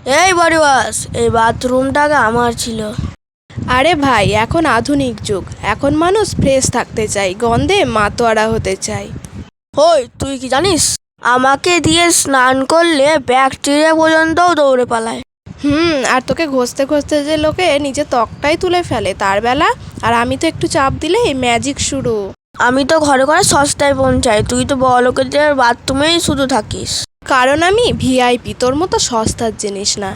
এই body wash, এই বাথরুমটাকে আমার ছিল। আরে ভাই, এখন আধুনিক যুগ, এখন মানুষ ফ্রেশ থাকতে চায়, গন্ধে মাতোয়ারা হতে চায়। ওই তুই কি জানিস, আমাকে দিয়ে স্নান করলে ব্যাকটেরিয়া পর্যন্তও দৌড়ে পালায়। আর তোকে ঘষতে ঘষতে যে লোকে নিজে ত্বকটাই তুলে ফেলে তার বেলা, আর আমি তো একটু চাপ দিলেই ম্যাজিক শুরু। আমি তো ঘরে ঘরে সস্তায় পৌঁছাই, তুই তো বড়লোকেদের বাথরুমেই শুধু থাকিস। কারণ আমি ভিআইপি, তোর মতো সস্তার জিনিস না।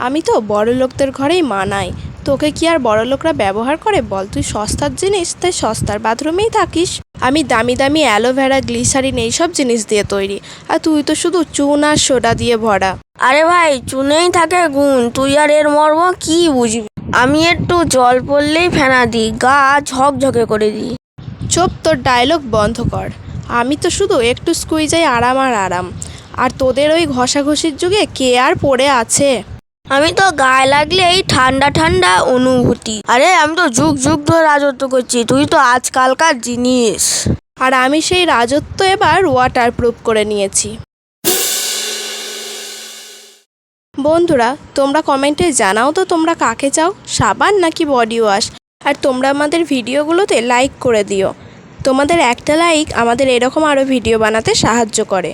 আমি তো বড় লোকদের ঘরেই মানাই। তোকে কি আর বড় লোকরা ব্যবহার করে বল? তুই সস্তার জিনিস, তাই সস্তার বাথরুমেই থাকিস। আমি দামি দামি অ্যালোভেরা, গ্লিসারিন এইসব জিনিস দিয়ে তৈরি, আর তুই তো শুধু চুন আর সোডা দিয়ে ভরা। আরে ভাই, চুনেই থাকে গুণ, তুই আর এর মর্ম কি বুঝবি। আমি একটু জল পড়লেই ফেনা দিই, গা ঝকঝকে করে দিই। চুপ, তোর ডায়লগ বন্ধ কর। আমি তো শুধু একটু স্কুইজাই আরাম আর আরাম, আর তোদের ওই ঘষাঘষির যুগে কে আর পড়ে আছে? আমি তো গায়ে লাগলেই ঠান্ডা ঠান্ডা অনুভূতি। আরে আমি তো যুগ যুগ ধরে রাজত্ব করছি, তুই তো আজকালকার জিনিস। আর আমি সেই রাজত্ব এবার ওয়াটার প্রুফ করে নিয়েছি। বন্ধুরা, তোমরা কমেন্টে জানাও তো তোমরা কাকে চাও, সাবান নাকি বডি ওয়াশ। আর তোমরা আমাদের ভিডিওগুলোতে লাইক করে দিও। তোমাদের একটা লাইক আমাদের এরকম আরও ভিডিও বানাতে সাহায্য করে।